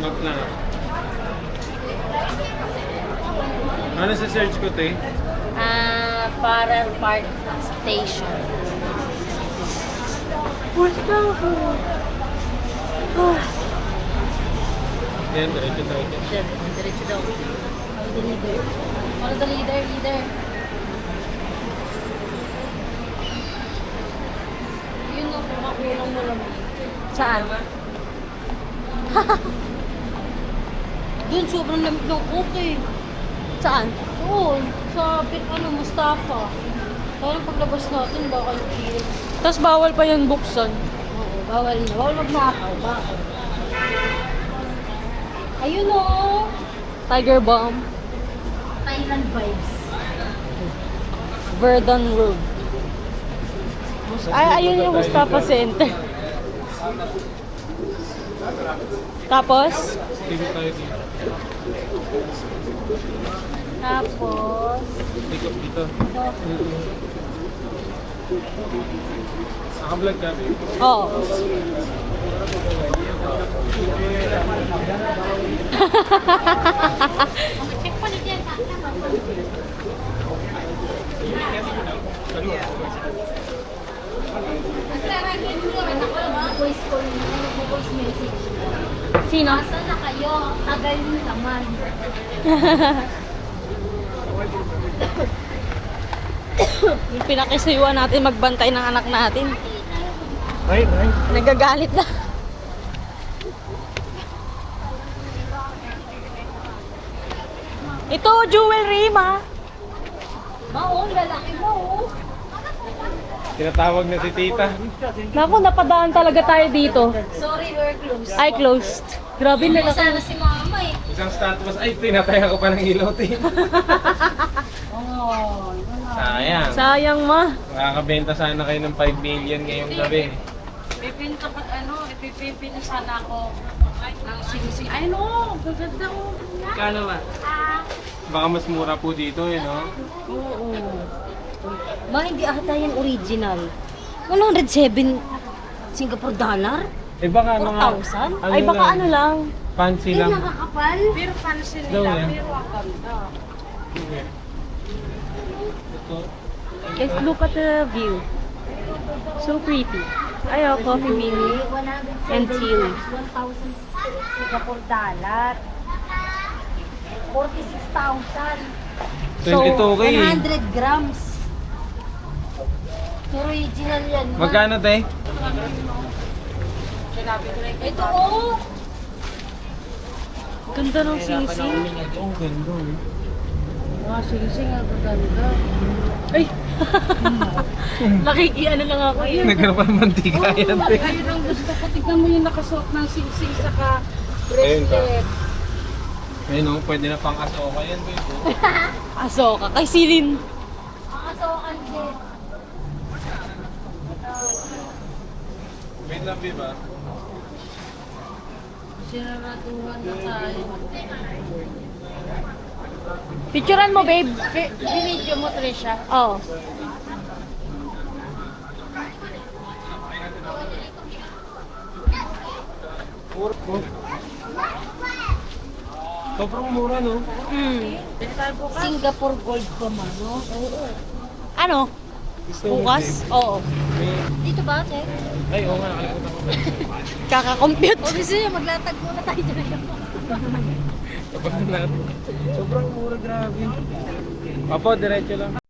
Map lang. Ano sa search ko, te? Farrer Park Station. Basta ako. Yan, diretso. Diretso daw. Follow the leader. Follow the leader. Yun o, kumakulong mo lang. Saan? Doon, sobrang lamig ng koke. Saan? Oo, sa Mustafa. Parang paglabas natin, baka yung Tapos bawal pa yun buksan. Oo, bawal na. Bawal magnakaw. Bakit? Ayun o. Tiger Bomb. Thailand vibes. Verdun Road. Ay, ayun yung Mustafa Center. Tapos? Dito tayo dito. Tapos, Tikop dito. Naka-vlog ka, babe. Oo. check pa niya. Voice message. Sino? Nasaan na kayo? Tagal nyo naman. Yung pinakisuyuan natin magbantay ng anak natin. Ay. Nagagalit na. Ito, jewelry, ma. Maong, lalaki mo. Tinatawag na si tita. Naku, napadaan talaga tayo dito. Sorry, we're closed. Ay, closed. Grabe na lang. Sana si mama eh. Isang status, ay, tinataya ko pa ng ilaw, te. Oh, Sayang. Sayang, ma. Makakabenta sana kayo ng 5 million ngayong gabi. Pipinta pa ipipinta sana ako ng sing-sing. Ay no, gaganda ko. Kano ba? Baka mas mura po dito, no? oo. Ma, hindi ata yan original. 107 Singapore dollar? Eh baka mga... 4,000? Ay, baka ano lang. Fancy Ay, lang. nakakapal. Pero pansin Daw nila, yan. pero ang ganda. Ito. Guys, look at the view. So pretty. Ayaw, coffee mini. 107 And tea. 1,000 Singapore dollar. 46,000. So, 22K. 100 grams. Original yan. Ma. Magkano, te? Ito oh. Ganda ng sing-sing. Ang ganda, eh. Sing-sing ang ganda. Ay! Nakikiano lang ako yun. Nagkaroon pa ng mantika yan, te. Ayun ang gusto ko. Tignan mo yung nakasuot ng sing-sing saka Ayun ka. bracelet. Ayun, no? Pwede na pang asoka yan, babe. Asoka. Kay Silin. Ang asokan din. Wait lang, babe, ah. Sinaratuhan na tayo. Picturean mo, babe. Binidyo mo, Trisha. Oo. Sobrang mura, no? Singapore gold pa man, no? Oo. Ano? Bukas? Oo. Dito ba, Che? Ay, oo nga, nakalimutan ko. Kaka-compute. O, gusto niya, maglatag muna tayo dyan. Kapag natin. Sobrang mura, grabe. Apo, diretso lang.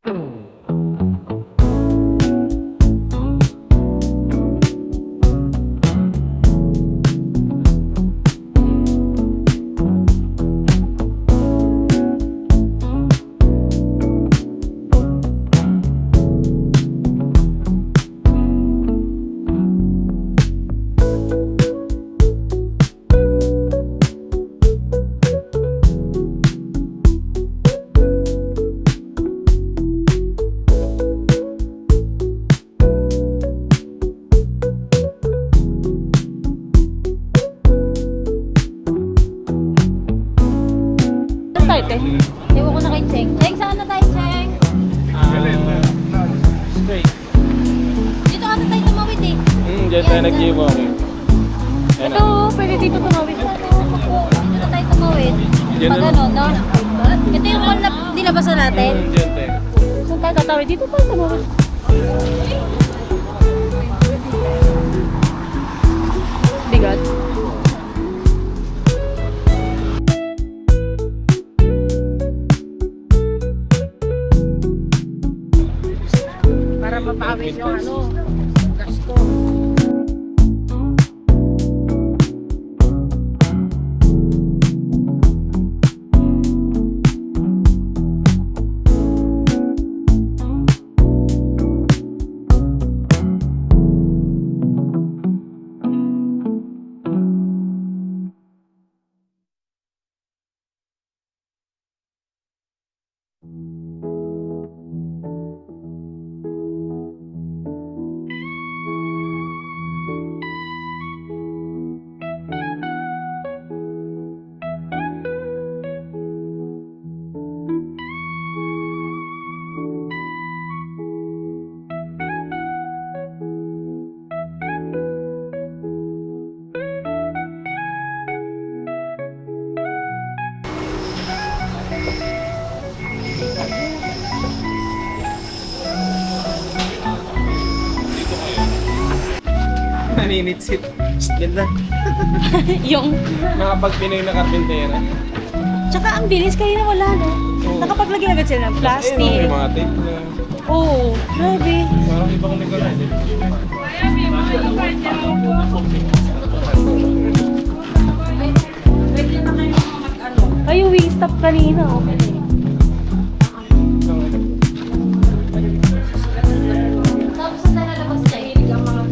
Start eh. Ewan ko na kay Cheng. Cheng, saan na tayo, Cheng? Straight. Dito ata tayo tumawid eh. Diyan tayo nag-giveaway. Ayan na. Ito, pwede dito tumawid. Ano, Yan Pag ano, no? Ito yung mall na nilabasan natin. Diyan, te. Saan tayo tatawid? Dito pa sa mga... Bigat. Para mapawis yung ano, gasto. Naninitsit. Ganda. Yung... Nakapag Pinoy na karpintera. Tsaka ang bilis kayo na wala, no? Oo. Nakapaglagay agad sila ng Eh, no, may plastic. mga tape na. Oo, grabe. Parang ibang lugar na din. Pwede na kayo mag-ano. Ay, yung Wingstop kanina, okay. Tapos sa lalabas niya, hilig ang mga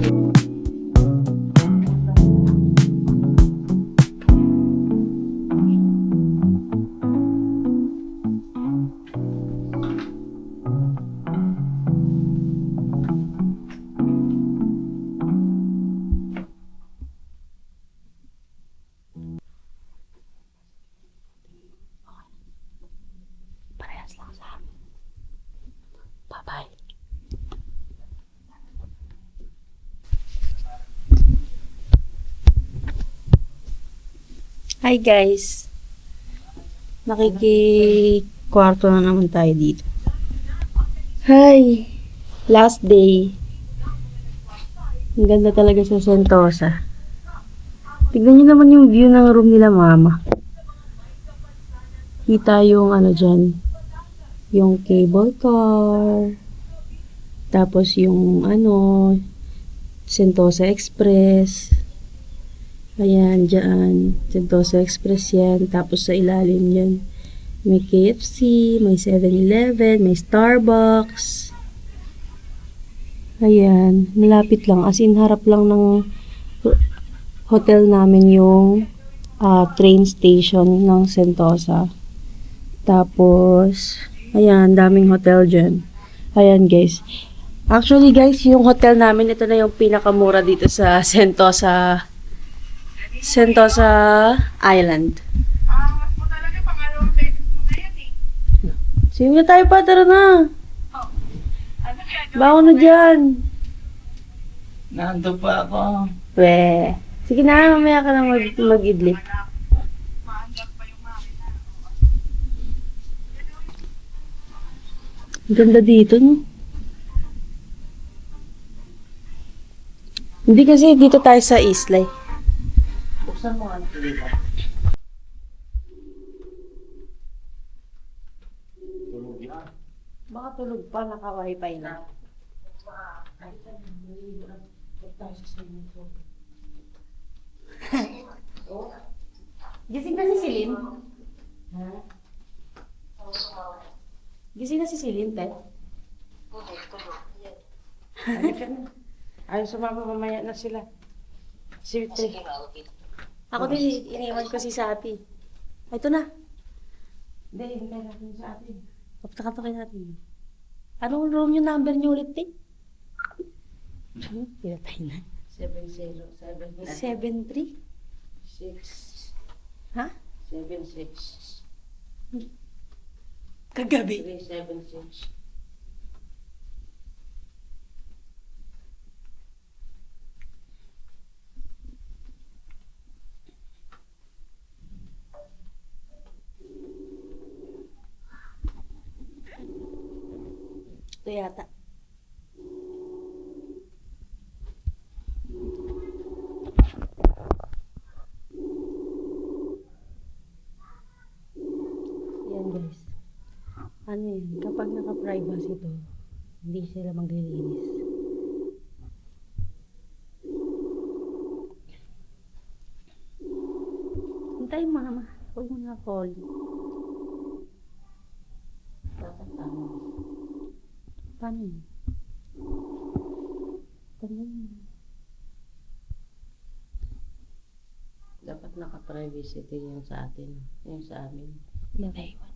Parehas lang sa amin. Bye-bye. Hi guys. Nakikikwarto na naman tayo dito. Hi. Last day. Ang ganda talaga sa Sentosa. Tignan niyo naman yung view ng room nila mama. Kita yung ano dyan. Yung cable car. Tapos yung ano, Sentosa Express. Ayan, dyan. Sentosa Express yan. Tapos sa ilalim yan, may KFC, may 7-Eleven, may Starbucks. Ayan, malapit lang. As in, harap lang ng hotel namin yung train station ng Sentosa. Tapos, ayan, daming hotel dyan. Ayan, guys. Actually, guys, yung hotel namin, ito na yung pinakamura dito sa Sentosa Island. Sige na tayo pa, tara na. Bago na dyan. Nandun pa ako. We. Sige na, mamaya ka na mag-idlip. Ang ganda dito, no? Hindi kasi dito tayo sa Islay. Buksan mo ang dito. Baka tulog pa, naka-wifi na. Gising na si Celine? Gising na si Celine, te? Halika na. Ayaw sumama, mamaya na sila. Si Tri. Ako din, iniwan ko si Sati. Ay, ito na. Hindi, hintay natin sa atin. Kapatakapakin natin. Anong room yung number niyo ulit, te? Pinatay na. 707. 7-3? 6. Ha? 76. Kagabi. 376. dito yata. Yan guys. Ano yan? Kapag naka-privacy to, hindi sila maglilinis. Hintay mo naman. Huwag mo na call. Dapat tama. Paano yun? Paano yun? Dapat naka-privacy din yung sa atin. Yung sa amin. Naiwan.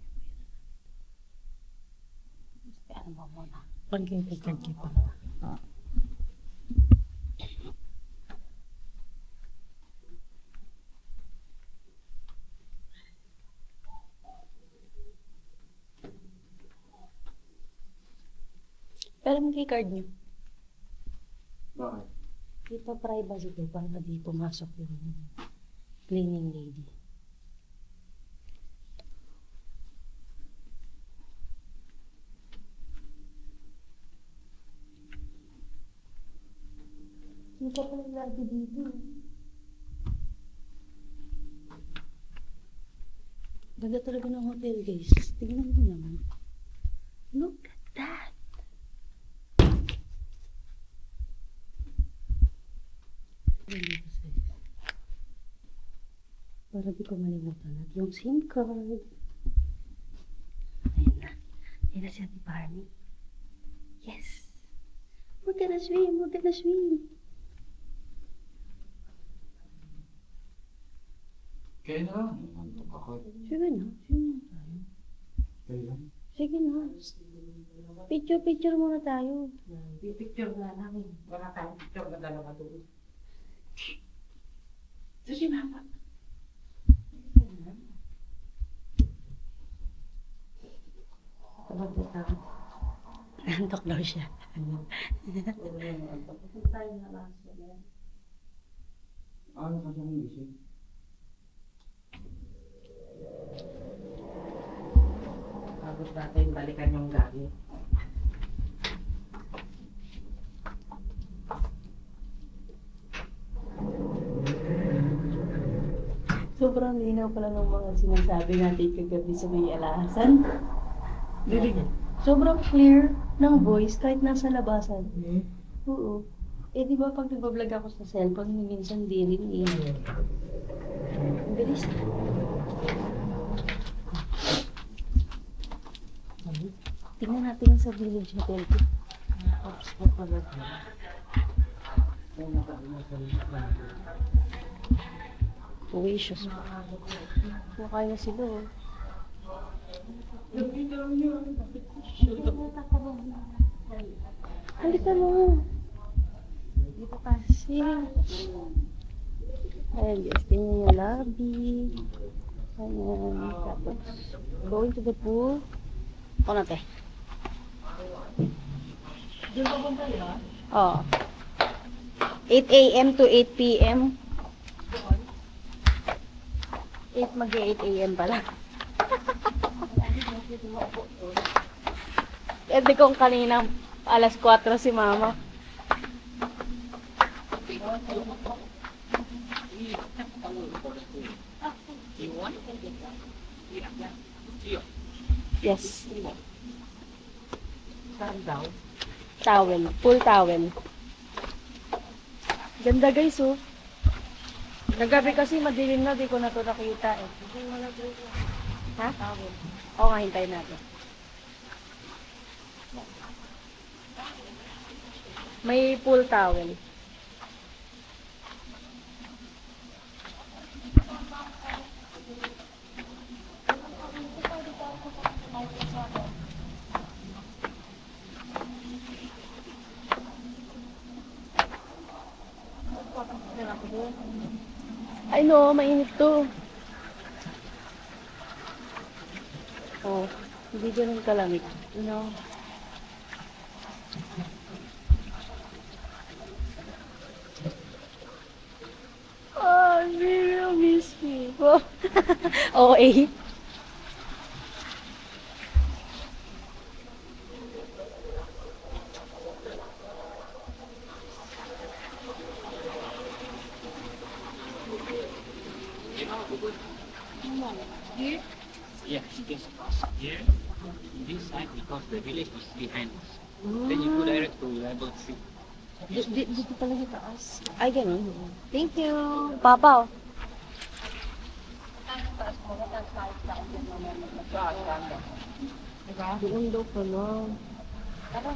Ano ba muna? Pag-picture pa. Pero mag-card nyo. Bakit? Dito privacy ko para di pumasok yung cleaning lady. Hindi ka pala lagi dito. Ganda talaga ng hotel, guys. Tingnan mo naman. Look at that. Dito sa'yo. Para di ko malimutan at yung SIM card. Ayan na. Ayan na si Ate Barney. Yes! We're gonna swim! We're gonna swim! Kaya na lang. Antok ako. Sige na. Swim na tayo. Kaya lang. Sige na. Picture muna tayo. Picture na namin. Wala tayong picture na dalawa doon. Ito si Mama. Kapag natakot. Nantok daw siya. Tayo na lang siya. Ano ka siyang gising? Tapos natin balikan yung gamit. Sobrang linaw pala ng mga sinasabi natin kagabi sa may alasan. Sobrang clear ng voice kahit nasa labasan. Oo. Eh di ba pag nagbablog ako sa cellphone, minsan di rin eh. Ang bilis. Tingnan natin yung sa Village Hotel ko. Ops mo pala. May nakalimutan sa Oasis. Nakain na sila oh. Halika mo. Dito ka. Sige. Ayan guys, ganyan yung lobby. Ayan. Tapos, going to the pool. Ako na te. Doon ka punta yun? Oo. 8 a.m. to 8 p.m. 8 mag-8 a.m. pala. Pwede kong kaninang alas 4 si mama. Yes. Saan daw? Towel. Full towel. Ganda guys oh. Nagabi kasi madilim na, di ko na ito nakita eh. Ha? Oo nga, hintayin natin. May pool towel. Ay no, mainit to. Oh, hindi ganun kalamig. No. Oh, I really miss me. Oh, OA. Here? Yeah, you can cross here, this side, because the village is behind us. Then you go direct to level 3. Dito pala sa taas. Ay, ganun. Thank you. Papa, oh. Doon daw pala. Tara.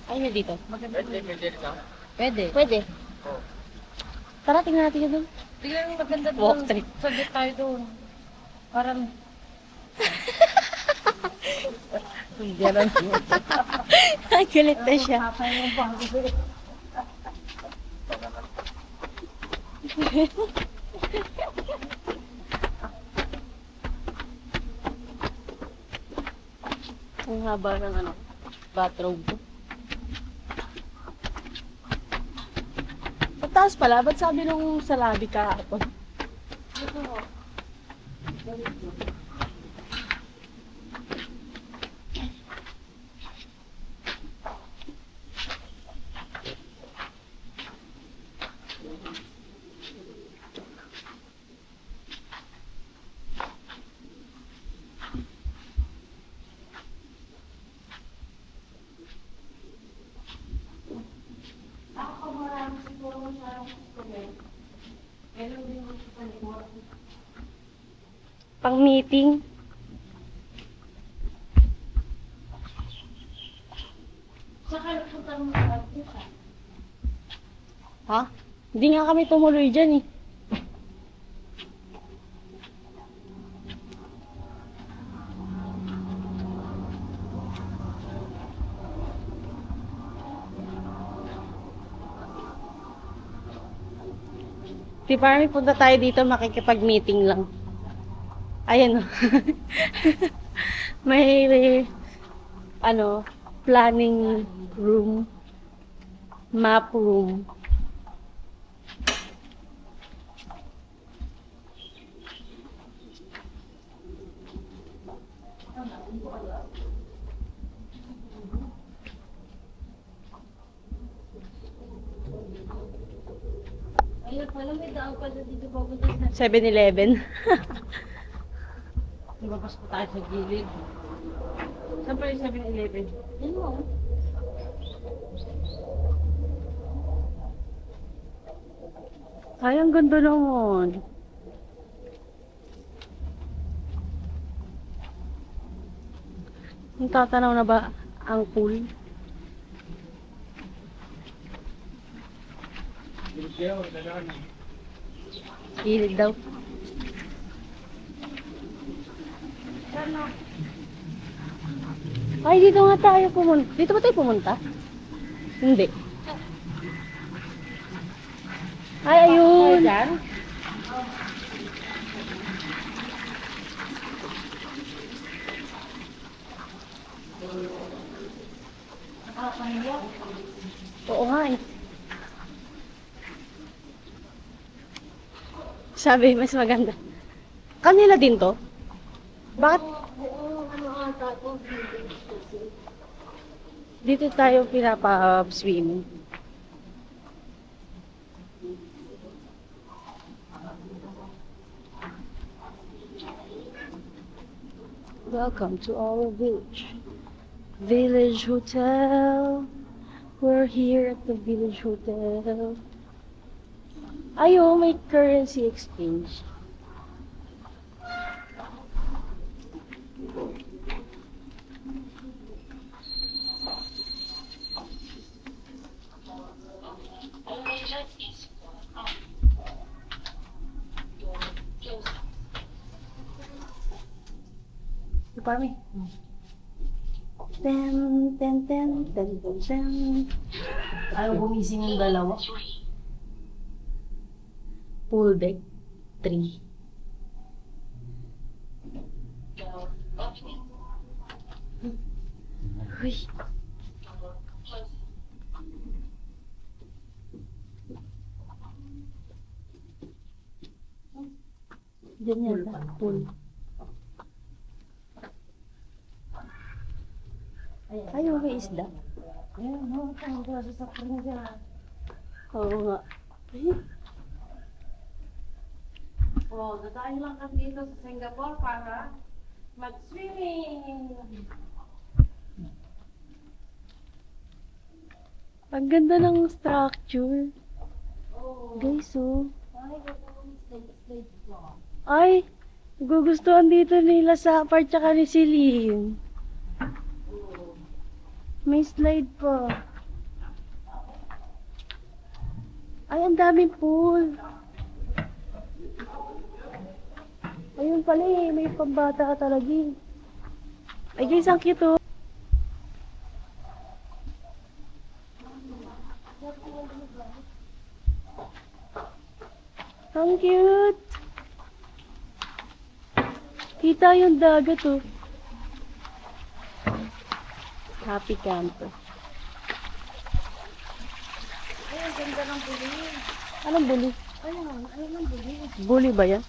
Ay, na dito. Pwede. Pwede. Tara, tingnan natin yun doon. Tingnan mo maganda doon. Walk trip. Saglit tayo doon. Parang... Ganun. Ay, galit na siya. Ang haba ng ano, bathrobe ko. Sa taas pala, ba't sabi nung sa labi kahapon? Pang meeting. Ha? Hindi nga kami tumuloy dyan eh. Di parang punta tayo dito makikipag-meeting lang. Ayan o. May, ano, planning room, map room. Ayun pala, may daan pala dito papunta sa... 7-Eleven. Lumabas po tayo sa gilid. Saan pa yung 7-Eleven? Yan mo. Ay, ang ganda naman. Ang tatanaw na ba ang pool? Gilid daw. Ay, dito nga tayo pumunta. Dito ba tayo pumunta? Hindi. Ay, ayun. Diyan? Oo nga eh. Sabi, mas maganda. Kanila din to? Bakit? Dito tayo pinapa-swimming. Welcome to our village. Village Hotel. We're here at the Village Hotel. Ayo, may currency exchange. Parmi. Ten, ten, ten, ten, ten, ten. Ayaw gumising ng dalawa. Pool deck 3. Uy. Diyan yata, pool. Ay, may isda. Ayun, no, tawag sa sakring dyan. Oo nga. Ay. Oh, dadahin lang kami dito sa Singapore para mag-swimming. Ang ganda ng structure. Guys, oh. Ay, gugustuhan dito nila sa part tsaka ni Celine. May slide pa. Ay, ang daming pool. Ayun pala eh, may pambata ka talaga eh. Ay guys, ang cute oh. Ang cute. Kita yung dagat oh. Happy camper. Ay, ang ganda ng buli. Anong bully? Ayun ang buli. Bully ba yan?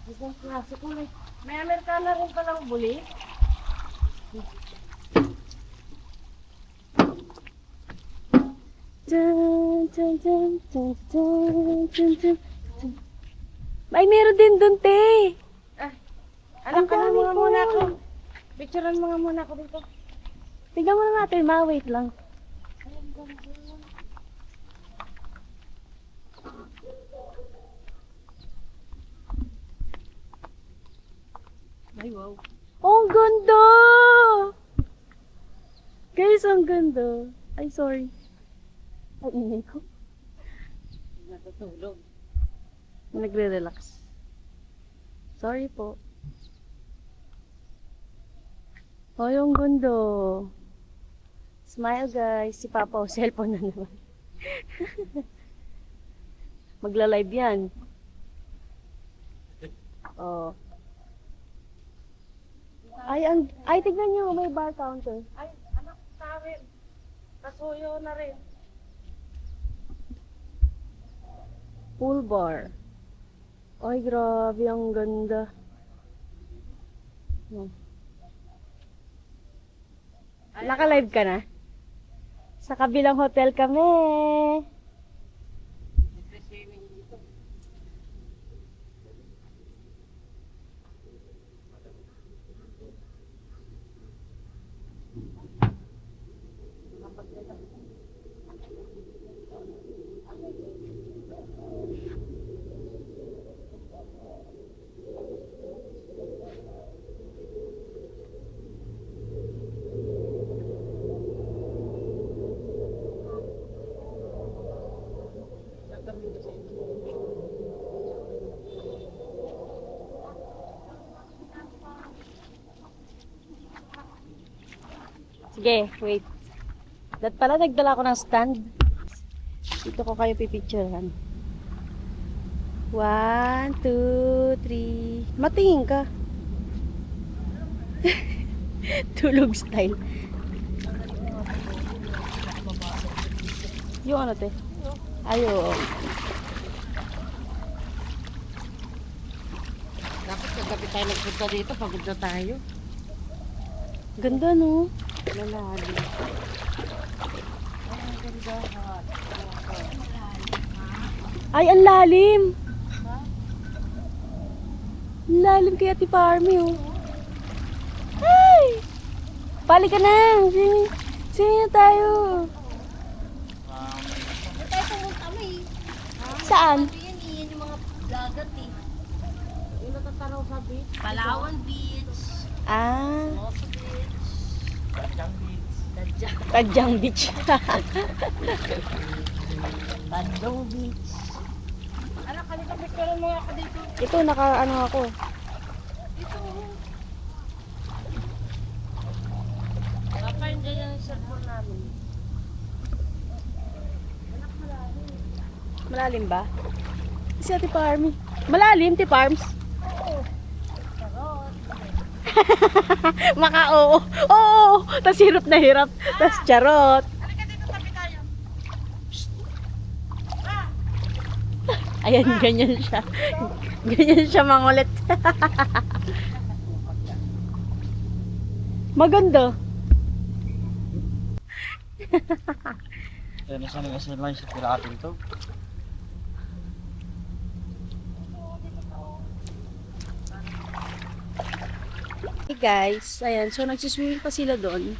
Isang klase ko may Amerikana rin palang buli. Dun, dun, dun, dun, dun, dun, dun, dun. Ay, meron din dun, te. Anak, Ang dami mo po. muna ako. Picturean mo nga muna ako dito. Tignan mo na natin, wait lang. Ay, wow. Oh, ang ganda! Guys, ang ganda. Ay, sorry. Ay, ingay ko. Natutulog. Nagre-relax. Sorry po. Oh, yung ganda. Smile, guys. Si Papa, oh, cellphone na naman. Magla-live yan. Oh. Ay, tignan nyo, may bar counter. Ay, anak, tawid. Kasuyo na rin. Pool bar. Ay, grabe, ang ganda. No. Naka-live ka na? Sa kabilang hotel kami. Sige, wait. Dat pala, nagdala ko ng stand. Dito ko kayo pipicturehan. 1, 2, 3. Matingin ka. Tulog style. Yung ano, te? Ayo. Dapat kagabi tayo nagpunta dito, pagod na tayo. Ganda, no? Lalali. Ay, ang lalim! Ang lalim kaya Ate Parmy, oh. Ay! Pali ka na! Sino tayo? Tayo pumunta mo eh. Saan? Yan yung mga dagat eh. Yung natatanaw sa beach. Palawan Beach. Ah, Moso Beach. Tadyang Beach. Bandong Beach. Anak, kanina picturean mo ako dito. Ito, ano ako. Papa, hindi yan yung cellphone namin. Malalim ba? Si Ate Parmy. Malalim, Ate Parms. Maka oo. Oo. Tapos hirap na hirap. Tapos charot. Ayan, ganyan siya. Ganyan siya mangulit. Maganda. Yan, nasa lang sa piratin to. guys, ayan, so nagsiswimming pa sila doon.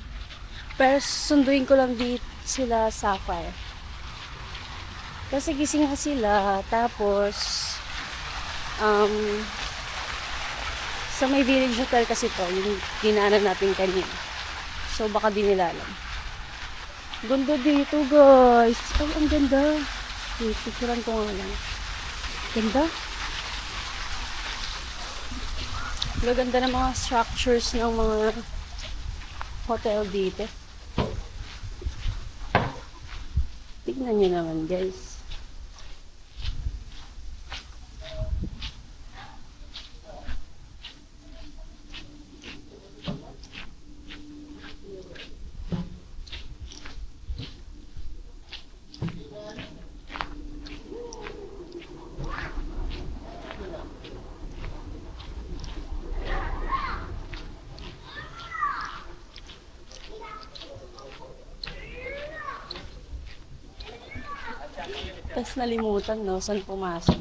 Pero sunduin ko lang dito sila Sapphire. Kasi gising na sila, tapos, sa may village hotel kasi to, yung dinaanan natin kanina. So, baka di nila alam. Ganda dito, guys. Ay, ang ganda. Wait, picturean ko nga lang. Ganda. Ganda ng mga structures ng mga hotel dito. Tignan nyo naman, guys. Tapos nalimutan, no? Saan pumasok?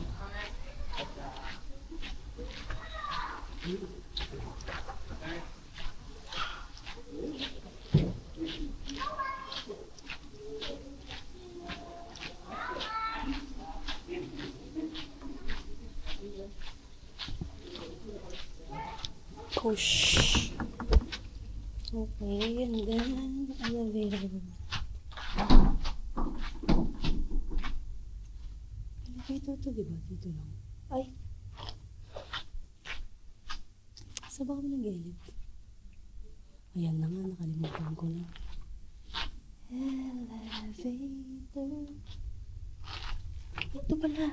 Push. Okay, and then elevator. Dito, diba? Dito lang. Ay! Saan ba kami nag-elip? Ayan na nga, nakalimutan ko na. Elevator. Ito pala.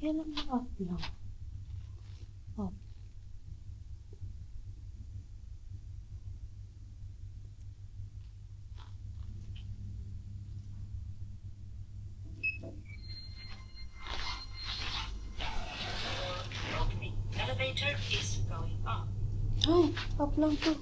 Kailan ba up lang? Up. Elevator is going up. Ay, up lang to.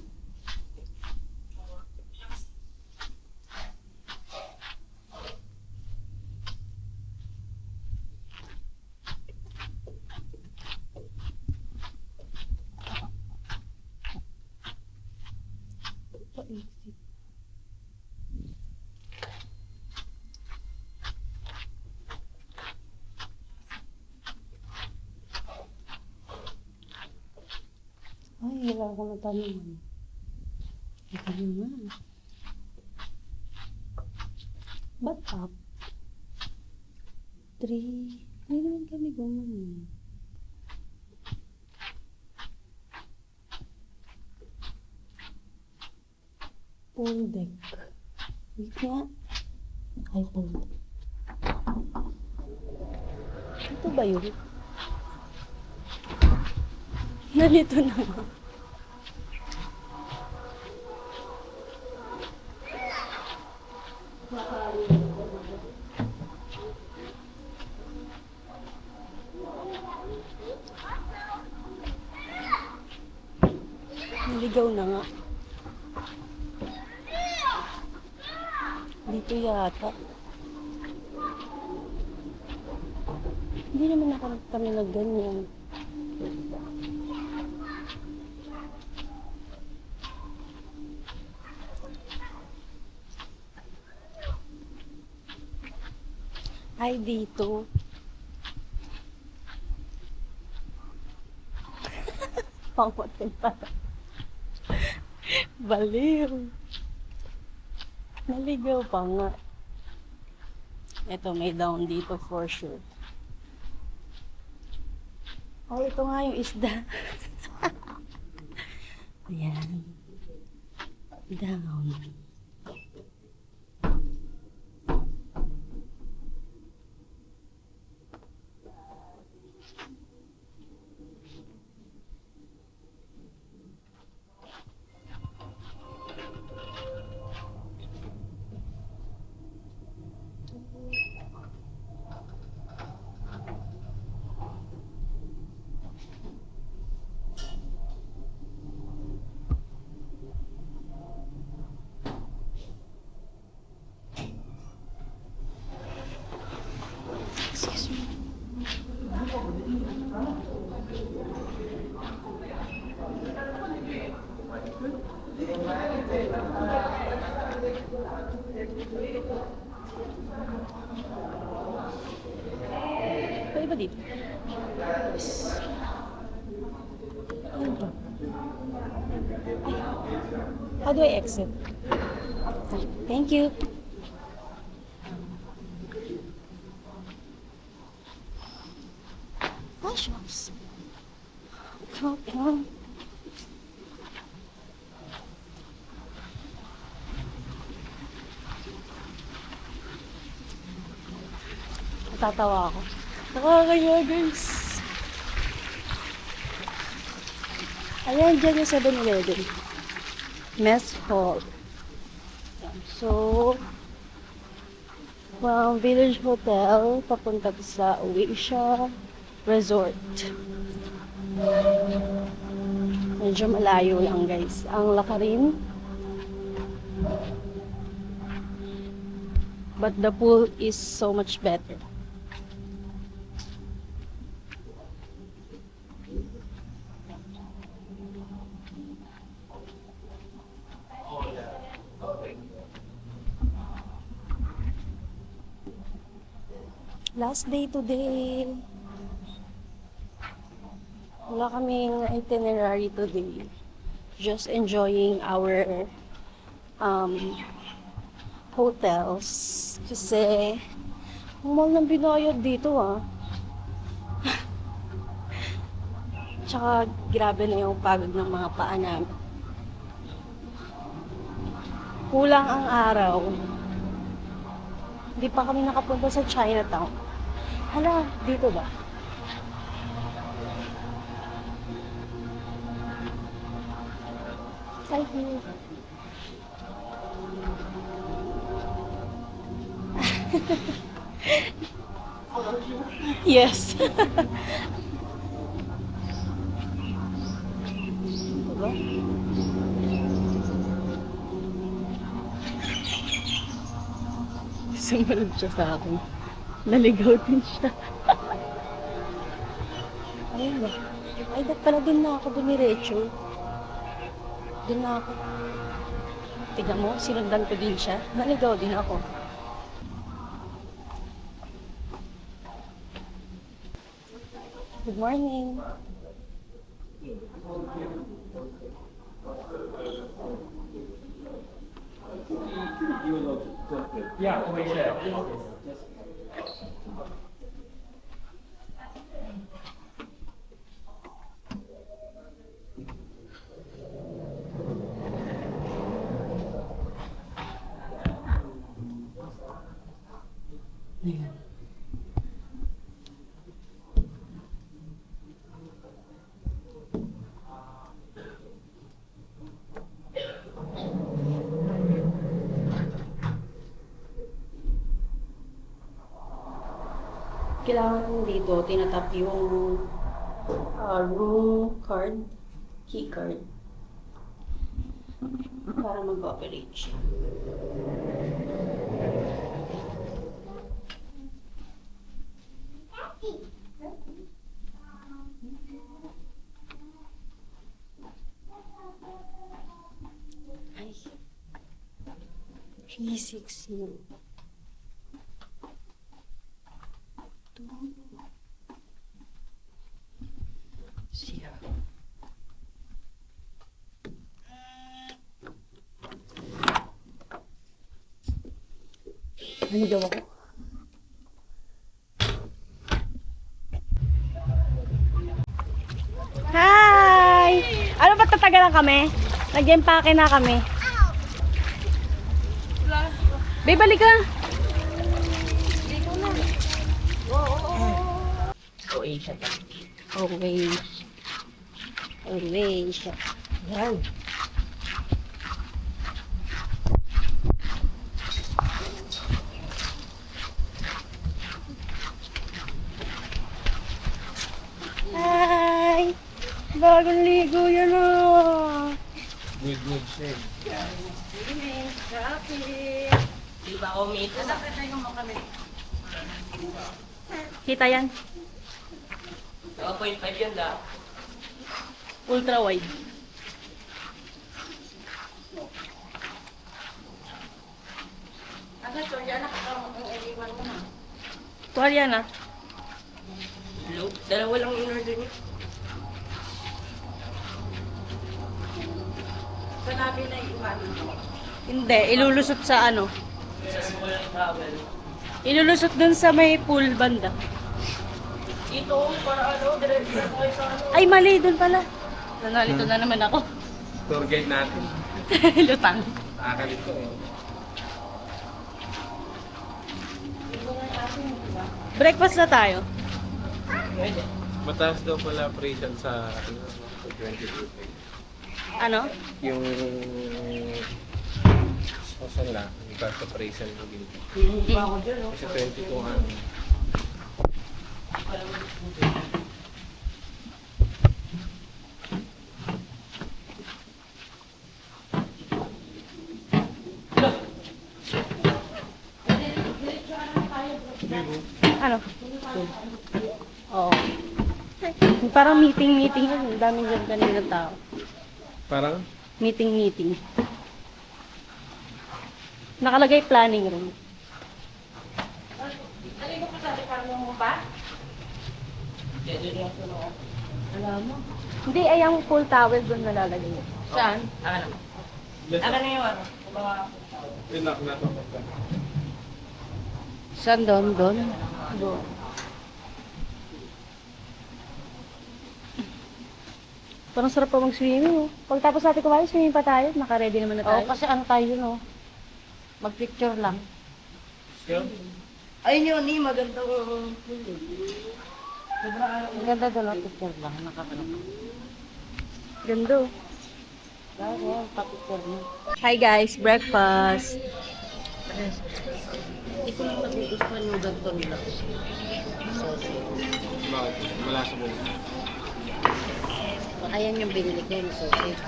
Pa-exit. Ay, wala ko na tanong. Ito naman. Ba't up? 3. Hindi naman kami gumanon. Pool deck. Wait nga. Ay, pool deck. Ito ba yun? Nalito na nga. Naligaw na nga. Dito yata. Hindi naman kami na ganyan. Ay, dito. Pangwatin pa. Baliw. Naligaw pa nga. Ito, may down dito for sure. Ay, ito nga yung isda. Ayan. Down. Pwede ba dito? Yes. Ano ba? Ay. How do I exit? Thank you. Shops. Okay. Natatawa ako. Nakakaya, guys. Ayan, dyan yung 7-Eleven. Mess hall. So, from Village Hotel, papunta sa Oasia Resort. Medyo malayo lang, guys. Ang lakarin. But the pool is so much better. Last day today. Wala kaming itinerary today. Just enjoying our hotels. Kasi, ang mahal ng binayad dito Tsaka, grabe na yung pagod ng mga paa namin. Kulang ang araw. Hindi pa kami nakapunta sa Chinatown. Hala, dito ba? Thank you. Yes. Diba? Sumunod siya sa akin. Naligaw din siya. Ayun ba? Ay, pala dun na ako dumiretso. Dun na ako. Tignan mo, sinundan ko din siya. Naligaw din ako. Good morning. Yeah, over here. Kailangan dito, tinatap yung room card, key card, para mag-operate siya. Ay, 360. Siya. Ano daw ako? Hi! Ano ba tatagalan kami? Nag-empake na kami. Babe, balik ka! Croatia. Always. Always. Yan. Hi! Bagong ligo yan Good, good, shade. Di ba ako meet? Kita yan? 2.5 yan da. Ultra wide. Ano to? Yan nakakawag ang iliwan mo na. Tuwalya na. Dalawa lang yung order niyo. Sa labi na iwan. Hindi, ilulusot sa ano? Ilulusot dun sa may pool banda. Dito, para ano, diretso na kayo sa ano. Ay, mali dun pala. Nanalito na naman ako. Tour guide natin. Lutang. Nakakalito eh. Breakfast na tayo. Mataas daw pala appraisal sa 22. Ano? Yung... Saan lang? Yung taas appraisal mo dito. Kasi 22 ano. Ano? Oo. Parang meeting-meeting yun. Ang daming dyan kanina tao. Parang? Meeting-meeting. Nakalagay planning room. Alam mo? Hindi, ay ang pool towel doon nalalagay. Saan? Ano? Ano na yung ano? Pinak na to. Saan doon? Doon? Doon. Parang sarap pa mag-swimming, oh. Pagtapos natin kumain, swimming pa tayo. Naka-ready naman na tayo. Oo, kasi ano tayo, no? Mag-picture lang. Ayun yun, ni magandang... Ang ganda doon, no? Picture lang. Nakakalaman. Ganda, oh. Dahil, pa-picture mo. Hi guys, breakfast. Hindi ko lang nagugustuhan yung ganito nila. Bakit? Wala sa buong. Ayan yung binili ko yung sausage.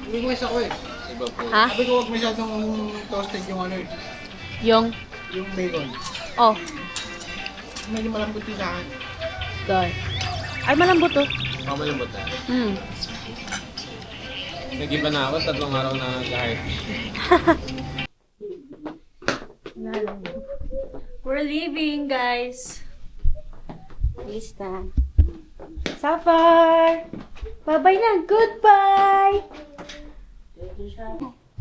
Hindi ko isa ko eh. Iba po. Ha? Sabi ko huwag masyadong toasted yung ano eh. Yung? Yung bacon. Oh, Medyo malambot yung sa akin. doon. Ay, malambot, oh. Pamalambot na. Hmm. Nag-iba na ako, 3 araw na kahit. We're leaving, guys. Lista. Safar! Bye-bye na. Goodbye!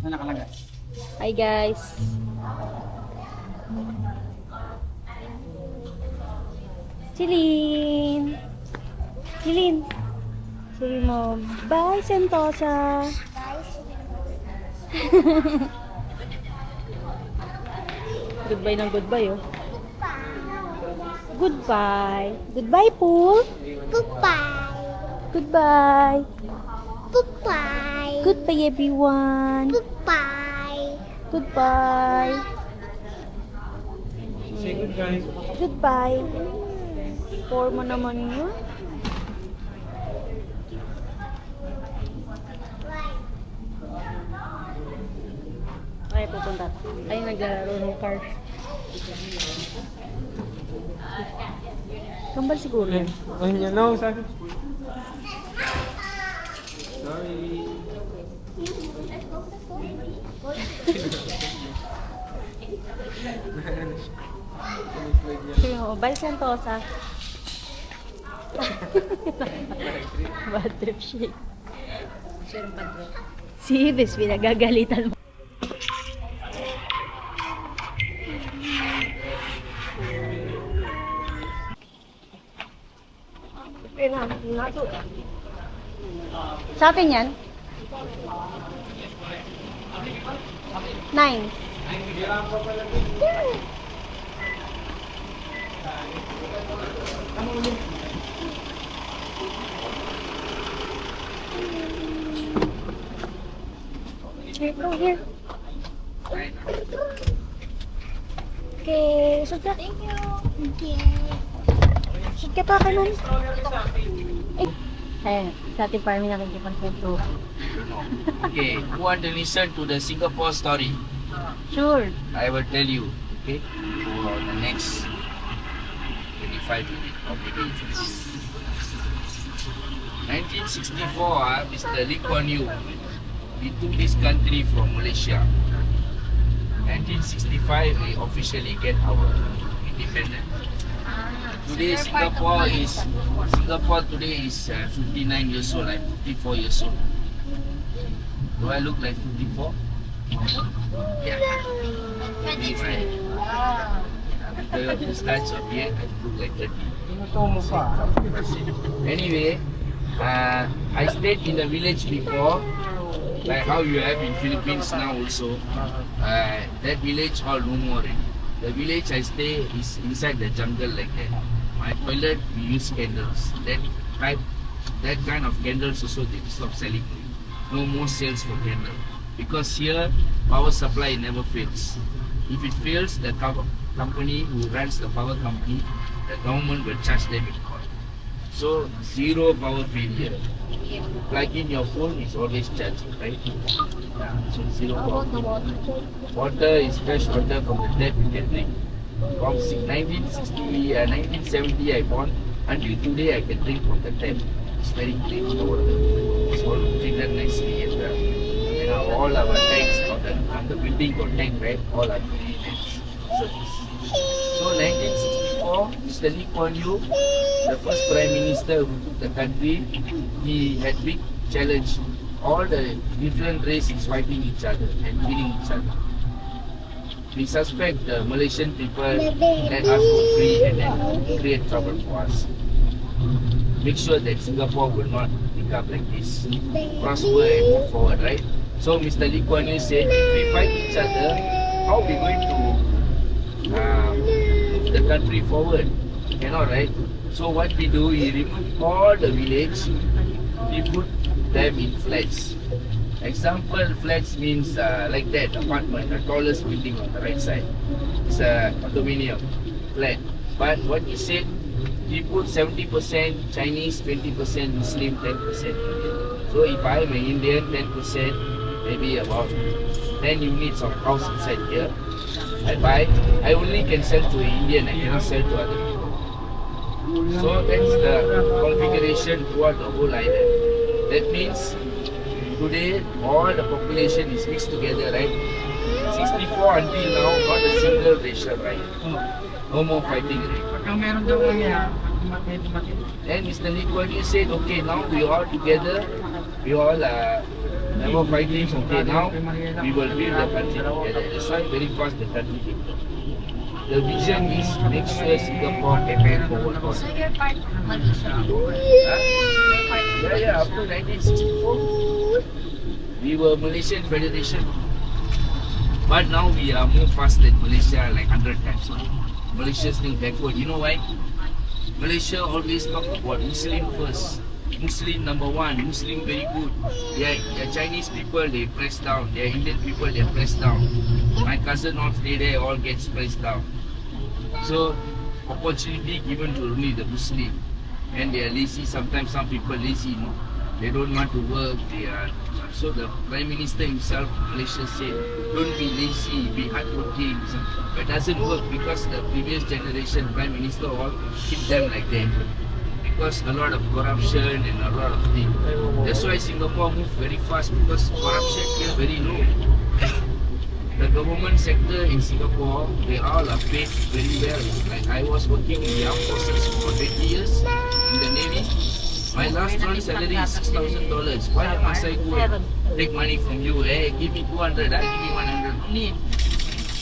Na nakalagay. Hi, guys. Chilin! Chilin! Chilin mo. Bye, Sentosa! Goodbye ng goodbye, oh. Goodbye. Goodbye, pool. Goodbye. Goodbye. Goodbye. Goodbye, everyone. Goodbye. Goodbye. Say good guys. Goodbye. Forma naman yun. Ay, pupunta. Ay, naglalaro ng car. Kambal siguro. Ayun yan, no, sabi. Sorry. Sino? Bye, Sentosa. Bad trip shake. Si Ibis, pinagagalitan mo. Sa atin yan? 9. Here, go here. Okay, sud ka. Thank you. Okay. Sud ka pa kanon. Ay, sa ating farming nakikipag-photo. Okay, who want to listen to the Singapore story? Sure. I will tell you, okay, for the next 25 minutes or maybe 15. 1964, Mr. Lee Kuan Yew, he took this country from Malaysia. 1965, we officially get our independence. Today Singapore today is 59 years old. I'm 54 years old. Do I look like 54? Yeah. Maybe right. Because of the starch of beard, I look like 30. Anyway, I stayed in the village before, like how you have in Philippines now also. That village all no more already. The village I stay is inside the jungle like that. My toilet we use candles. That kind of candles also they stop selling. No more sales for candle. Because here power supply never fails. If it fails, the company who runs the power company, the government will charge them in court. So zero power failure. Plug in your phone is always charging, right? Yeah, so zero power failure. Water is fresh water from the tap you can drink. From 1970 I born until today I can drink from the tap. It's very clean water. It's all treated nicely and all our tanks on the building got tank, right? All are clean and service. So 1964, Mr. Lee Kuan Yew, the first Prime Minister who took the country, he had big challenge. All the different races fighting each other and killing each other. We suspect the Malaysian people let us go free and then create trouble for us. Make sure that Singapore will not become like this. Prosper and move forward, right? So Mr. Lee Kuan Yew said, if we fight each other, how are we going to move the country forward? Cannot, right? So what we do, we remove all the village, we put them in flats. Example, flats means like that, apartment, the tallest building on the right side. It's a condominium flat. But what he said, he put 70% Chinese, 20% Muslim, 10% Indian. So if I'm an Indian, 10%, maybe about 10 units of house inside here, I buy. I only can sell to an Indian, I cannot sell to other people. So that's the configuration throughout the whole island. That means today all the population is mixed together, right? 64 until now, not a single racial riot. No more fighting, right? Then Mr. Lee Kuan Yew said, okay, now we all together, we all never fighting, okay, now we will build the country together. That's why very fast the country built. The vision is to make sure Singapore can move forward. So you're part of Malaysia? Yeah, after 1964, we were Malaysian Federation. But now we are more fast than Malaysia, like 100 times. Malaysia is still backward. You know why? Malaysia always talk about Muslim first. Muslim number one, Muslim very good. Their Chinese people, they press down. Their Indian people, they press down. My cousin all stay there, all gets pressed down. So, opportunity given to only the Muslim. And they are lazy. Sometimes some people lazy, you know. They don't want to work. They are. So the Prime Minister himself, Malaysia said, don't be lazy, be hardworking. But it doesn't work because the previous generation Prime Minister all keep them like that. Because a lot of corruption and a lot of things. That's why Singapore moved very fast because corruption here very low. The government sector in Singapore, they all are paid very well. Like I was working in the armed forces for 20 years in the Navy. My last month's salary is $6,000. Why must I go and take money from you? Hey, give me 200, I give me 100. No need.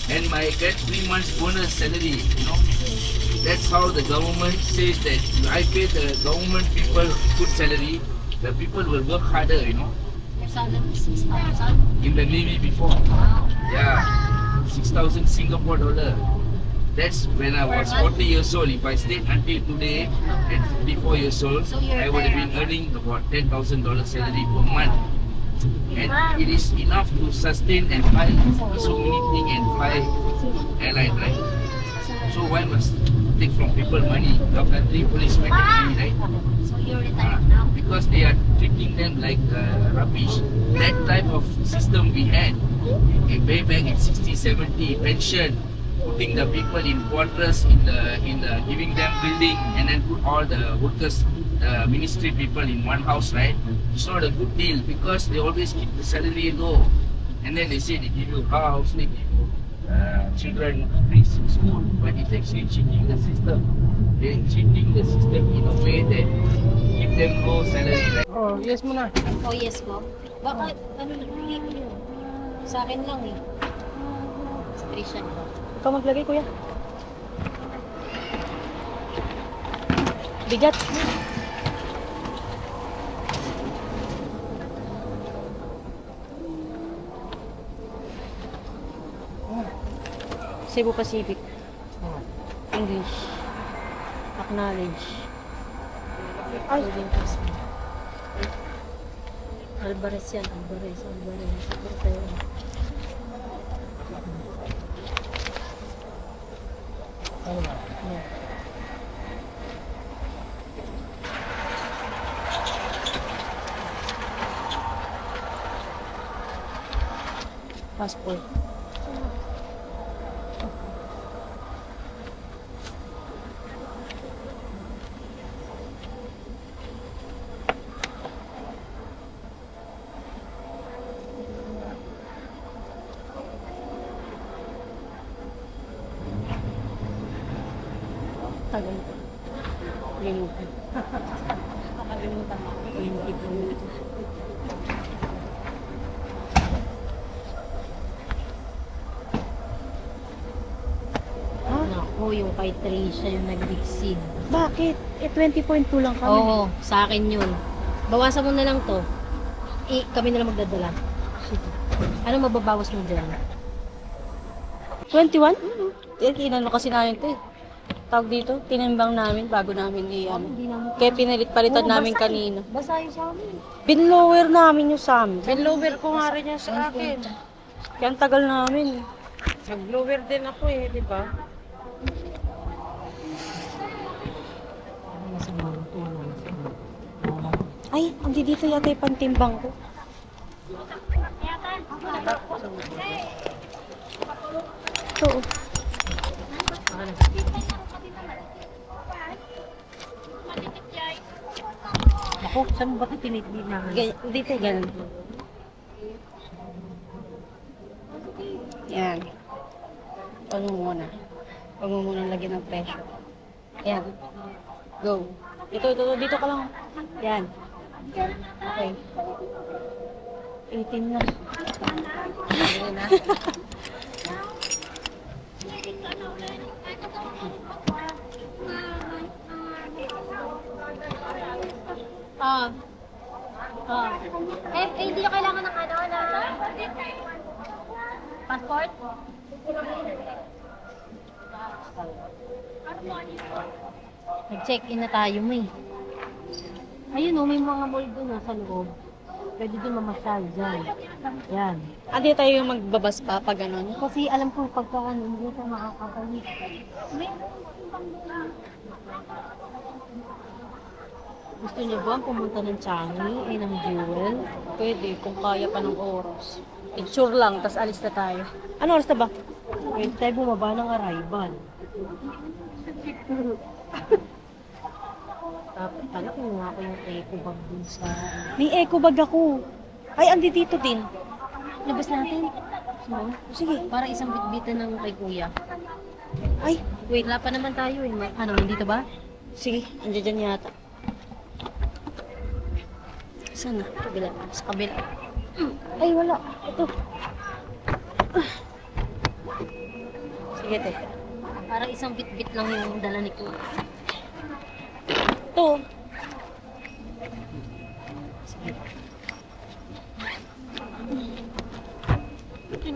And I get 3 months bonus salary, you know. That's how the government says that if I pay the government people good salary, the people will work harder, you know. Your salary is 6,000? In the Navy before. Yeah, 6,000 Singapore dollar. That's when I was 40 years old. If I stayed until today at 54 years old, I would have been earning about $10,000 salary per month. And it is enough to sustain and buy so many things and fly airline, right? So why must take from people money? Your country policemen can pay, right? So you're retired now? Because they are treating them like rubbish. That type of system we had, way back in 60, 70, pension, putting the people in quarters, giving them building, and then put all the workers, the ministry people in one house, right? It's not a good deal because they always keep the salary low, and then they say they give you house, they give you children free school, but it's actually cheating the system. they're cheating the system in a way that give them low salary. Like, Oh, yes mo na. Oh, yes po. Bakit? Ano nagbigay ko yun? Sa akin lang eh. Sa Trisha. Ikaw maglagay, kuya. Bigat. Cebu Pacific. English. Acknowledge. Ay. Alvarez yan. Alvarez. Portero. Yeah. Passport. Tagal ko. Limutan. Nakalimutan ako. 22. Naku, yung kay Trisha yung nag-exceed. Bakit? 20.2 lang kami. Oo, sa akin yun. Bawasan mo na lang to. Kami na lang magdadala. Ano mababawas mo dyan? 21? Inano kasi namin ito eh. Tawag dito, tinimbang namin bago namin i-ano. Kaya pinalit-palitan namin kanina. Basa yung sa amin. Binlower namin yung sa amin. Binlower ko nga rin yan sa akin. Kaya ang tagal namin. Nag-blower din ako eh, di ba? Ay, hindi dito yata yung pantimbang ko. Ito. Oh. Ako, saan mo ba ito tinitili na? Dito, ganun. Yan. Huwag mo muna. Huwag mo muna lagyan ng pressure. Yan. Go. Ito, dito ka lang. Yan. Okay. 18 na. Ayun na. Hindi na kailangan ng ano na passport? Nag-check-in na tayo mo eh. Ayun o, may mga mall doon sa loob. Pwede doon mamasyal dyan. Yan. Hindi tayo yung magbabas pa pag gano'n. Kasi alam ko pagka ano, hindi tayo makakabalik. Gusto niyo ba pumunta ng Changi, ng Jewel? Pwede, kung kaya pa ng oras. Sure lang, tas alis na tayo. Ano oras na ba? Pwede tayo bumaba ng arrival. Dapat pala kumuha ko yung eco bag dun sa... May eco bag ako. Ay, andi dito din. Labas natin. So, Sige. para isang bitbitan ng kay kuya. Ay, Wait, wala pa naman tayo eh. Ano, nandito ba? sige. Andiyan dyan yata. Saan na? Kabila. Sa kabila. Ay, wala. Ito. Sige, te. Para isang bitbit lang yung dala ni kuya. Ito.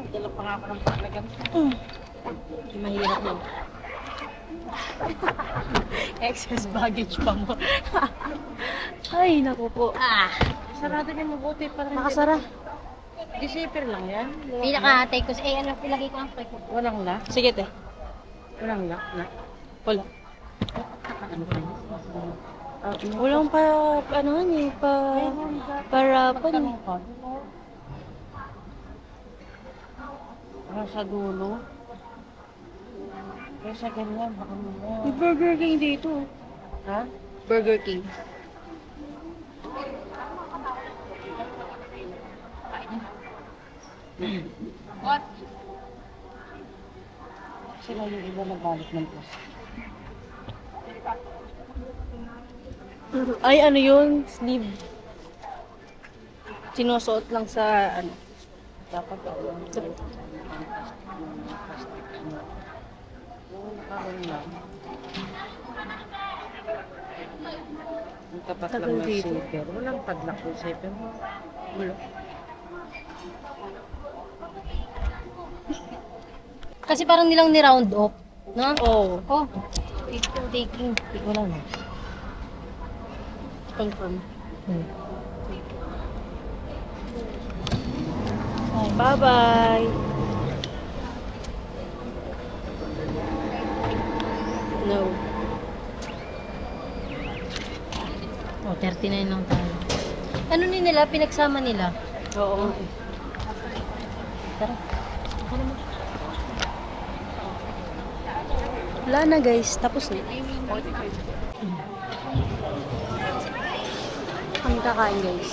Dala pa nga ako ng palagan. Hindi mahirap yun. Excess baggage pa mo. Ay, naku po. Sarado niya mabuti para hindi. Nakasara. Deceiver lang yan. Pinaka-take ko. Ano, ilagay ko ang pre ko. Walang la. Sige, te. Walang la. Wala. Ano pa yun? Walang pa, ano eh, parapan eh. Sa dulo. Kaya sa ganyan, baka mo. May Burger King dito. Ha? Burger King. Sila yung iba na balik ng post. Ay, ano yun? Sleeve. Sinusuot lang sa, ano. Dapat, Ang tapat lang ng zipper. Walang padlock yung zipper mo. Wala. Kasi parang nilang ni-round off. No? Oo. Oh. Taking. Wala na. Confirm. Bye-bye. No. Oh, 39 lang tayo. Ano nila? Pinagsama nila? Oo. Tara. Wala na guys. Tapos na. Kami kakain guys.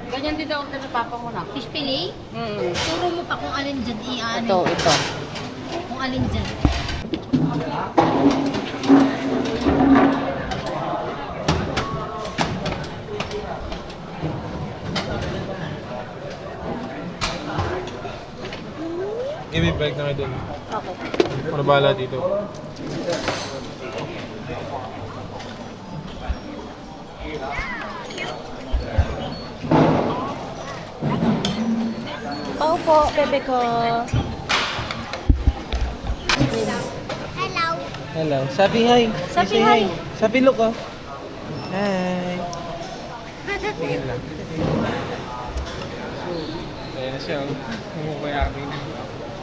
Ganyan din daw na papa mo na. Fish fillet? Turo mo pa kung alin dyan i-ano. Ito. Kung alin dyan. Give bike na kayo dun. Ako. Ano bahala dito? Pao po, bebe ko. Hello. Hello. Sabi hi. Sabi hi. Sabi look oh. Hi. Tingin lang. Kaya na siya. Kumukuyakin.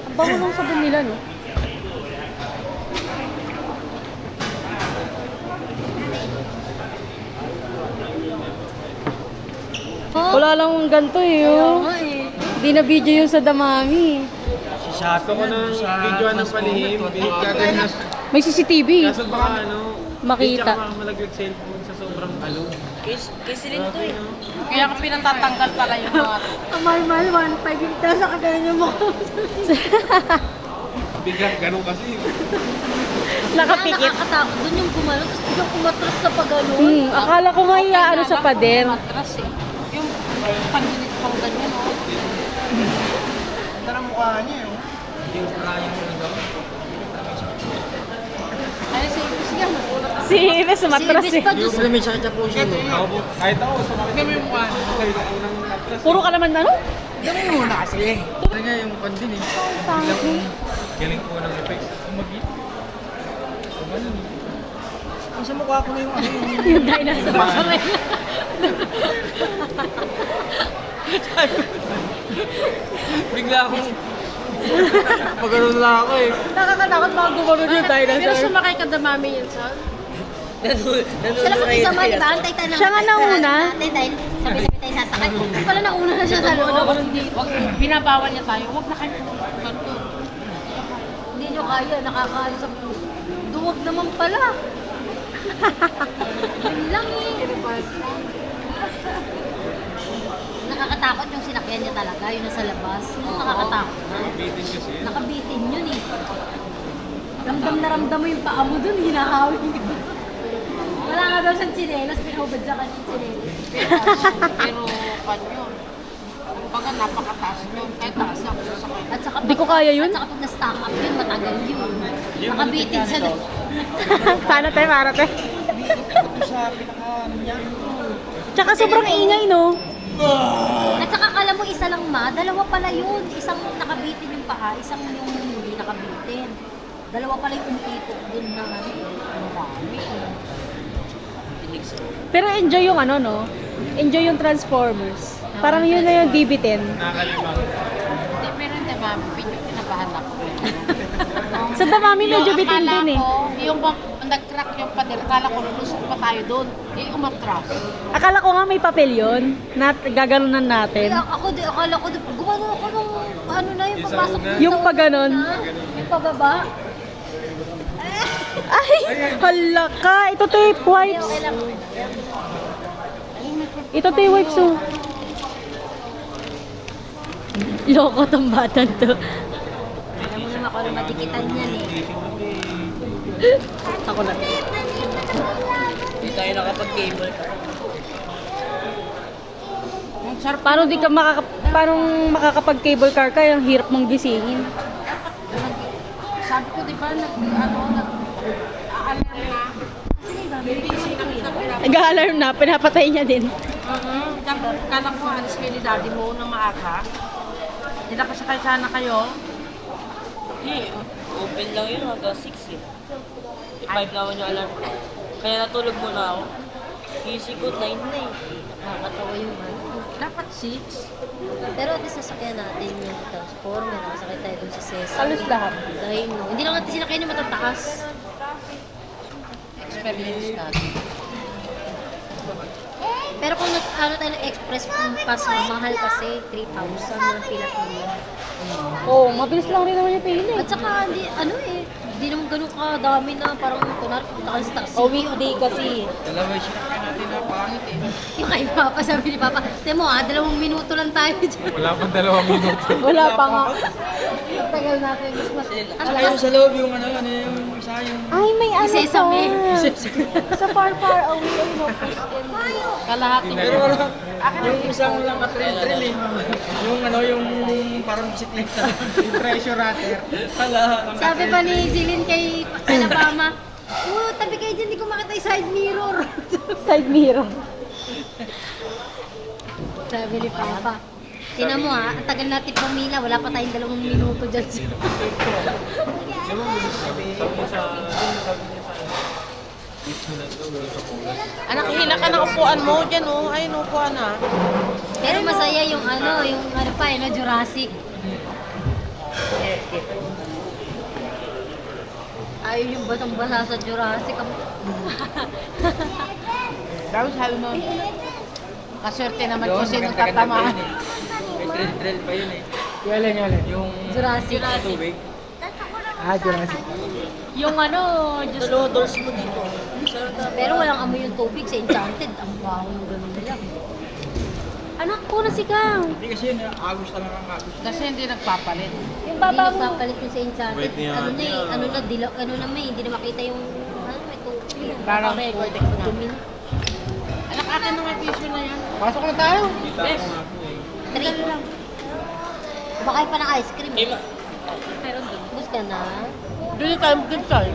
Ang bango ng sabon nila, no? Wala lang ganito eh, oh. Hindi na video yung sa Damami. Gusto ko ng video ng palihim. Gagawin na. May CCTV. Kaso baka Makita. Hindi ka malaglag cellphone sa sobrang alog. Kisilin to eh. Kaya ka pinatatanggal pala yung mga... Mahal, 1.5 yung sa kagaya mo. Biglang ganun kasi. Nakapikit. Nakakatakot dun yung gumalo, tapos biglang kumatras sa pagano. Akala ko may ano sa pader. Matras eh. Yung pag-init pang ganyan oh. Tara mukha niya yun. Ay, sige, magulat. Si Ives sumatras Si Ives pa eh. Diyos. May sakit sa puso mo. Kahit ako, sumakit Tignan mo yung mukha. Puro ka naman ano? Tignan mo muna kasi. Tignan nga yung pandin eh. galing po ng effects. Ang sa mukha ko na yung ano yung... Yung dinosaur. Bigla akong... Pagano'n na ako eh. Nakakatakot mga gumanon yung Pero dinosaur. sumakay ka damami yun, son? Siya lang mag-isama, di ba? Antay tayo ng... Siya nga nauna. Antay tayo. Sabi-sabi tayo sasakay. Pala nauna na siya sa loob. Wag, binabawal niya tayo. Huwag na kayo ganito. Hindi nyo kaya, nakakaano sa puso. Duwag naman pala. Yun lang eh. Nakakatakot yung sinakyan niya talaga, yun nasa labas. Yung nakakatakot na. Bitin kasi. Nakabitin yun eh. Ramdam na ramdam mo yung paa mo dun, hinahawin ka. Wala nga daw siyang tsinelas, pinahubad sa kanyang tsinelas. Pero kanyo, kumbaga napakataas yun. Kahit taas ako sa kanya. At saka Di ko kaya yun. At saka pag na-stack up yun, matagal yun. Nakabitin siya doon. Sana tayo, para tayo. Ito sa pinaka ano niya. Tsaka sobrang ingay, no? At saka kala mo isa lang dalawa pala yun. Isang nakabitin yung paa, isang yung hindi nakabitin. Dalawa pala yung umiikot dun na marami. Pero enjoy yung ano, no? Enjoy yung Transformers. Parang yun na yung DB10. Nakalimang. Hindi, meron din ma'am. Video kinabahan ako. Sa Damami medyo bitin akala din eh. ko, yung nag-crack yung pader, akala ko lulusot pa tayo doon. Eh, umatras. Akala ko nga may papel yun na gaganunan natin. Akala ko, gumano ako nung ano na yung Yung sa papasok una? dun Yung sa paganon. una. Yung pababa. Ay! Hala ka! Ito tape wipes. Okay lang. Ito tape wipes oh. Loko tong batang to. Alam mo naman ako madikitan yan eh. Ako na. Hindi tayo nakapag-cable car. Paano di ka parang makakapag-cable car ka? Yung hirap mong gisingin. Sabi ko, di ba, aalarm na. Nag-alarm na, pinapatay niya din. Kala ko alis kayo ni daddy mo na maaga. Hindi nakasakay sana kayo. Hindi, open lang yun hanggang 6 eh. 5 naman yung alarm ko. Kaya natulog muna ako. Gising ko 9 na eh. Nakakatawa yung ano. Dapat 6. Pero at least sasakyan natin yung transformer. Nakasakay tayo dun sa Cesar. Alos lahat. Dahil no. Hindi lang natin sinakay na matataas. Experience natin. Pero kung ano tayo ng express pass, mahal kasi 3,000 ng pila-pila. Oo, mabilis lang rin naman yung pili. At saka, hindi naman ganun kadami na parang kunwari punta ka sa taxi. O weekday kasi. Dalawa yung sinakay natin na pangit eh. Yung kay Papa, sabi ni Papa, temo 2 minuto lang tayo dyan. Wala pang 2 minuto. Wala pa nga. Tagal natin. Saka yung sa loob yung ano yung isa yung... Ay, may ano Sesame. Sa far away, ay no. Kalahati. Pero wala. Yung isang lang ka-trail eh. Yung ano yung parang bisikleta. Yung pressure ratter. Sabi pa ni Zilin kay Alabama, tabi kayo dyan, di ko makita yung side mirror. Side mirror. Sabi ni Papa. Tinan mo ang tagal natin pumila, wala pa tayong 2 minuto dyan. Anak, hila ka ng upuan mo dyan, oh. Ay, upuan na. Pero masaya yung Jurassic. Ayaw yung basang-basa sa Jurassic. Tapos sabi mo, kaswerte naman ko sino tatamaan. May trail pa yun eh. Yung Jurassic. tubig. Jurassic. Yung just... Dalawa doors mo dito. Pero walang amoy yung tubig sa Enchanted. Ang baho yung ganun nila. Anak ko na sigaw. Hindi kasi yun, agos talaga ang agos. Kasi hindi nagpapalit. Yung baba mo. Hindi nagpapalit yung sa Enchanted. Hindi na makita yung... may tubig. Parang record putik na. dumi na. Anak, akin ng tissue na yan. Pasok na tayo. Yes. 3 lang. Bakay pa ng ice cream. Meron doon. Bus ka na. Doon tayo mag-insal.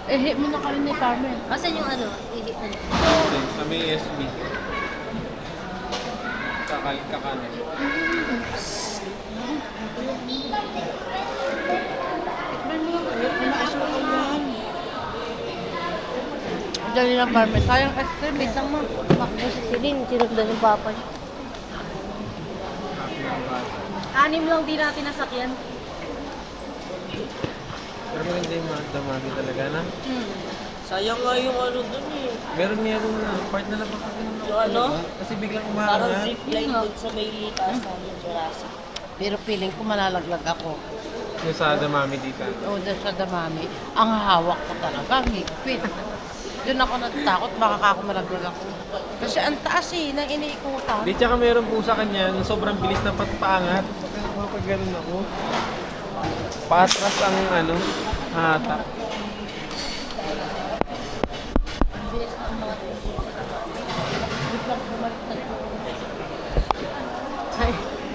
Mo na kami ni Carmen. Asan yung Sa may SB. Kakanin. Dali lang, Carmen. Sayang ice cream. Wait lang ma. Makbo si Celine. Sinundan yung papa niya. 6 lang din natin nasakyan. Pero maganda yung damagi talaga na. Sayang nga yung ano dun eh. Meron na. Part na lang pa Yung ano? Kasi biglang Parang umaangat. zipline dun sa may litasan ng Jurassic. Pero feeling ko malalaglag ako. Yung sa damami dito. O, doon sa damami. Ang hawak ko talaga, ang higpit. Doon ako natatakot, baka ako malaglag ako. Kasi ang taas eh, nang iniikutan. Di tsaka meron po sa kanya na sobrang bilis ng paangat. Kapag ganun ako. Patras ang hatak.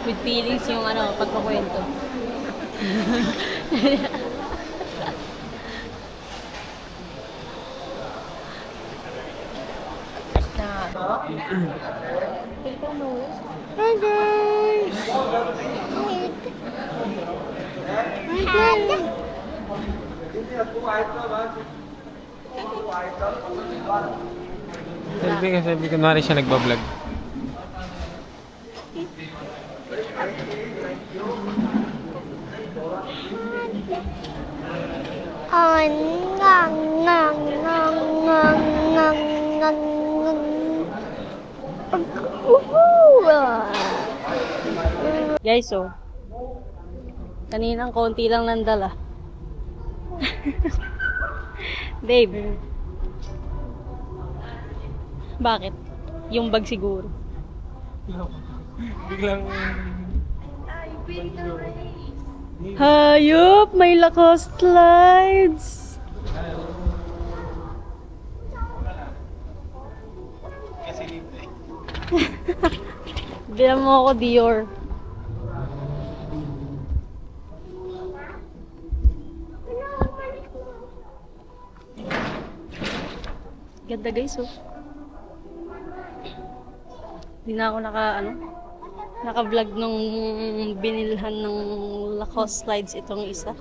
With feelings yung pagkukwento. Hi guys! Sabi kunwari siya nagbablog. Guys, kaninang konti lang nandala. Babe. Bakit? Yung bag siguro. Biglang... Hayop! May Lacoste slides! Kasi libre. Bilang mo ako, Dior. Ganda guys, oh. Hindi na ako naka-vlog nung binilhan ng Lacoste slides itong isa.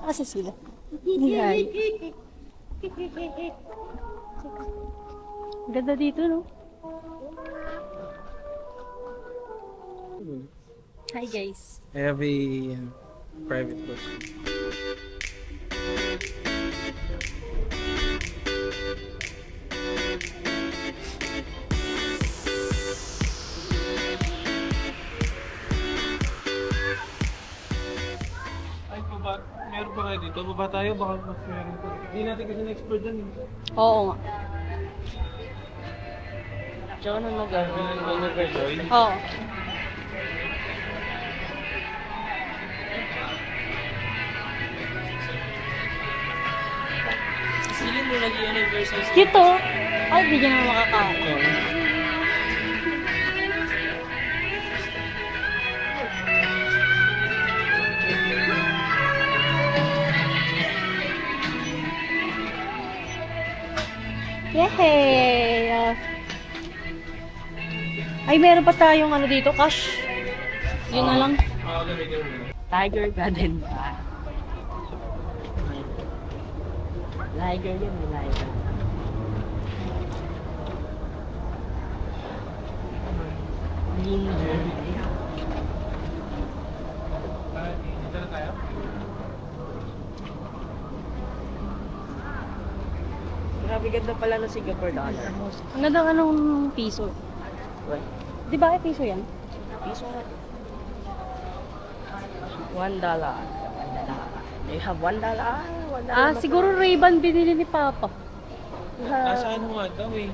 Asa sila? Yan. Ganda dito, no? Hi guys. I have a private version. Ay, baba. Meron pa kayo dito? Baba tayo, baka mas meron pa. Hindi natin kasi na-expert dyan. Oo nga. Tsaka nung mag-join. Oo. Silin mo nag-universal Cute, oh. Ay, di ka naman makakain. Yehey! Ay, meron pa tayong ano dito, cash. Yun na lang. Tiger Garden ba? Tiger yun, Tiger. Ginger. Dito na tayo? Grabe ganda pala ng Singapore dollar. Ang ganda nga nung piso. Di ba piso yan? Piso nga. $1. You have $1? $1. Siguro Ray-Ban binili ni Papa. Nasa ano nga daw eh?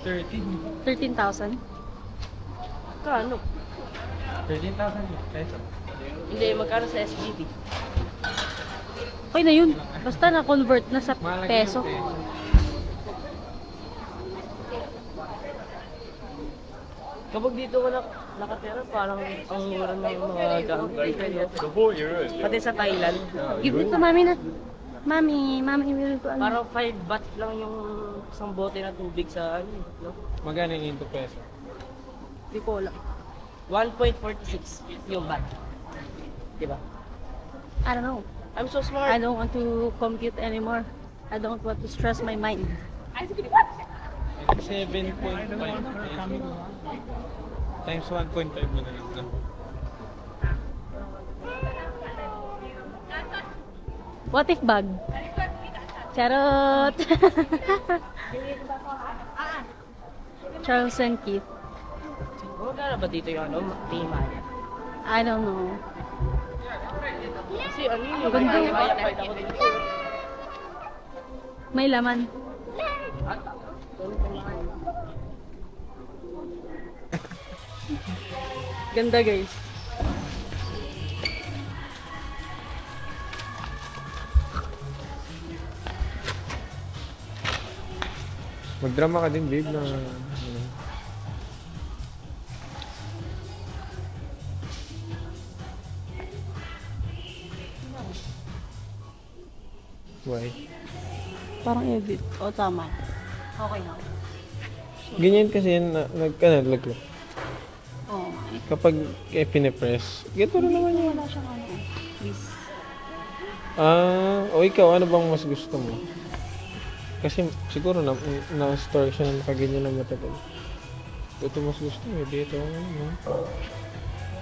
13. 13,000. Kano? 13,000 peso. Hindi, magkano sa SGD? Okay na yun. Basta na-convert na sa Malaki peso. yung peso. Kapag dito ko nakatira, parang ang mura ng mga gamit dito. Pati sa Thailand. Give it to mami na. Mami, meron ko ano. Parang 5 baht lang yung isang bote na tubig sa ano, no? Magkano yung into peso? Hindi ko alam. 1.46 yung baht. Diba? I don't know. I'm so smart. I don't want to compute anymore. I don't want to stress my mind. 7.5 times 1.5 mo na lang. No? What if bag? Charot! Charles and Keith. Magkano ba dito yung ano, tema niya? I don't know. Kasi ano yun, Ganda. kaya ako dito. May laman. Ganda guys. Magdrama ka din, babe, na ano. Why? Parang edit. O tama. Okay na. Ganyan kasi yan, naglag. Oo. Kapag pinipress, ganito rin naman yun. Wala siyang ano. Please. O ikaw, ano bang mas gusto mo? Kasi siguro na-store siya ng nakaganyan na matagal. Ito mas gusto mo, dito. Ano?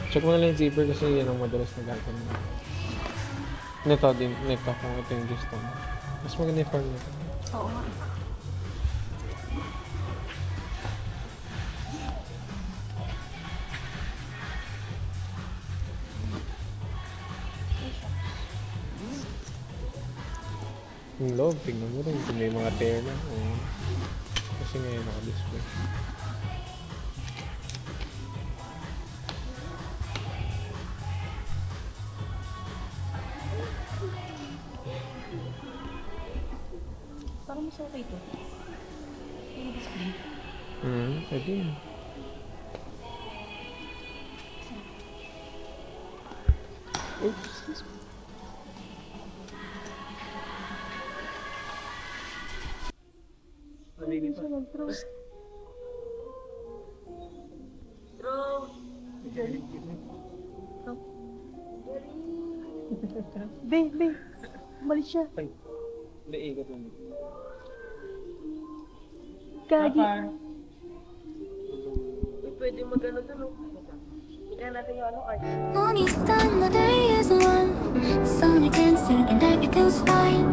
Check mo na lang yung zipper kasi yan ang madalas nagkakaroon. Nito din, nito kung ito yung gusto mo. Mas maganda yung form nito. Oo nga. Yung loob, tingnan mo rin. Kung may mga tear na. kasi ngayon naka-display. Parang mas okay ito. Pwede yun. Bro, Be, umalis siya. Hindi, ikot mo. Gagi. pwede mag-ano dun, no? Tingnan natin yung ano, art. Morning's done, the day is one. Sun against it, and everything's fine.